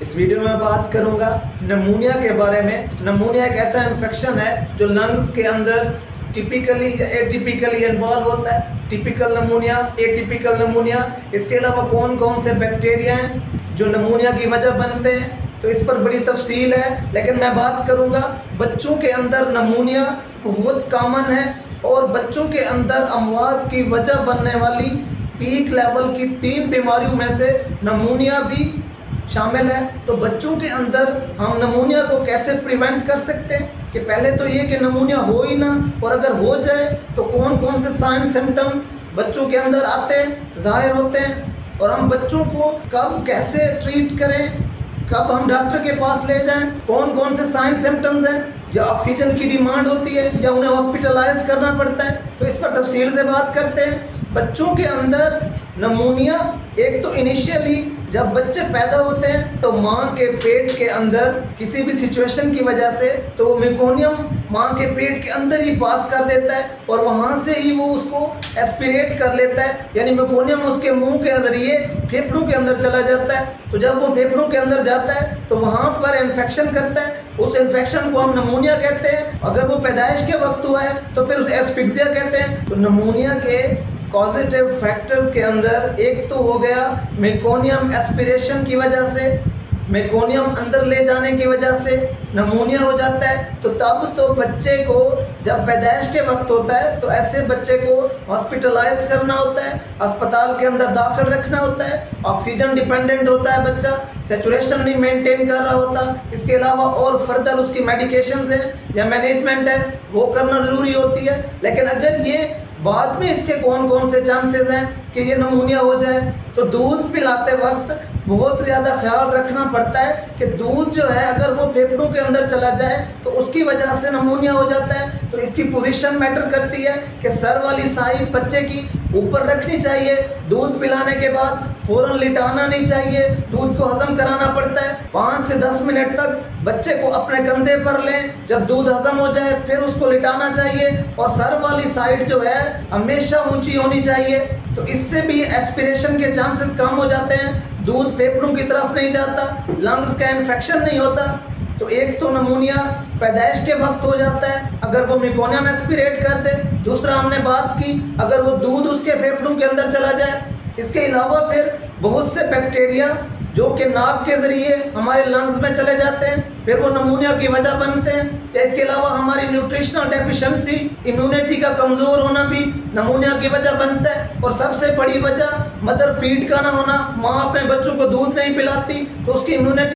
इस वीडियो में बात करूंगा नमूनिया के बारे में। नमूनिया एक ऐसा इन्फेक्शन है जो लंग्स के अंदर टिपिकली या एटिपिकली इन्वॉल्व होता है। टिपिकल नमूनिया, एटिपिकल नमूनिया, इसके अलावा कौन कौन से बैक्टीरिया हैं जो नमूनिया की वजह बनते हैं, तो इस पर बड़ी तफसील है। लेकिन मैं बात करूंगा बच्चों के अंदर नमूनिया बहुत कॉमन है और बच्चों के अंदर अमवात की वजह बनने वाली पीक लेवल की 3 बीमारियों में से नमूनिया भी शामिल है। तो बच्चों के अंदर हम नमूनिया को कैसे प्रिवेंट कर सकते हैं कि पहले तो ये कि नमूनिया हो ही ना, और अगर हो जाए तो कौन कौन से साइन सिम्टम्स बच्चों के अंदर आते हैं, जाहिर होते हैं, और हम बच्चों को कब कैसे ट्रीट करें, कब हम डॉक्टर के पास ले जाएं, कौन कौन से साइन सिम्टम्स हैं, या ऑक्सीजन की डिमांड होती है या उन्हें हॉस्पिटलाइज करना पड़ता है, तो इस पर तफसील से बात करते हैं। बच्चों के अंदर नमूनिया एक तो इनिशियली जब बच्चे पैदा होते हैं तो माँ के पेट के अंदर किसी भी सिचुएशन की वजह से तो वो मेकोनियम माँ के पेट के अंदर ही पास कर देता है और वहाँ से ही वो उसको एस्पिरेट कर लेता है, यानी मेकोनियम उसके मुंह के जरिए फेफड़ों के अंदर चला जाता है। तो जब वो फेफड़ों के अंदर जाता है तो वहाँ पर इन्फेक्शन करता है, उस इन्फेक्शन को हम नमूनिया कहते हैं। अगर वो पैदाइश के वक्त हुआ है तो फिर उसे एस्फिक्सिया कहते हैं। तो नमूनिया के पॉजिटिव फैक्टर्स के अंदर एक तो हो गया मेकोनियम एस्पिरेशन की वजह से, मेकोनियम अंदर ले जाने की वजह से नमूनिया हो जाता है। तो तब तो बच्चे को जब पैदाइश के वक्त होता है तो ऐसे बच्चे को हॉस्पिटलाइज करना होता है, अस्पताल के अंदर दाखिल रखना होता है, ऑक्सीजन डिपेंडेंट होता है बच्चा, सेचुरेशन नहीं मेंटेन कर रहा होता। इसके अलावा और फर्दर उसकी मेडिकेशंस है या मैनेजमेंट है वो करना ज़रूरी होती है। लेकिन अगर ये बाद में इसके कौन कौन से चांसेस हैं कि ये नमूनिया हो जाए, तो दूध पिलाते वक्त बहुत ज़्यादा ख्याल रखना पड़ता है कि दूध जो है अगर वो फेफड़ों के अंदर चला जाए तो उसकी वजह से नमूनिया हो जाता है। तो इसकी पोजीशन मैटर करती है कि सर वाली साइड बच्चे की ऊपर रखनी चाहिए, दूध पिलाने के बाद फ़ौरन लिटाना नहीं चाहिए, दूध को हजम कराना पड़ता है। 5 से 10 मिनट तक बच्चे को अपने कंधे पर लें, जब दूध हजम हो जाए फिर उसको लिटाना चाहिए, और सर वाली साइड जो है हमेशा ऊंची होनी चाहिए। तो इससे भी एस्पिरेशन के चांसेस कम हो जाते हैं, दूध फेफड़ों की तरफ नहीं जाता, लंग्स का इन्फेक्शन नहीं होता। तो एक तो नमूनिया पैदाइश के वक्त हो जाता है अगर वो मेकोनियम एस्पिरेट कर दे। दूसरा हमने बात की अगर वो दूध उसके फेफड़ों के अंदर चला जाए। इसके अलावा फिर बहुत से बैक्टीरिया जो कि नाक के ज़रिए हमारे लंग्स में चले जाते हैं, फिर वो नमूनिया की वजह बनते हैं। या इसके अलावा हमारी न्यूट्रिशनल डेफिशिएंसी, इम्यूनिटी का कमज़ोर होना भी नमूनिया की वजह बनता है। और सबसे बड़ी वजह मदर फीड का ना होना, माँ अपने बच्चों को दूध नहीं पिलाती तो उसकी इम्यूनिटी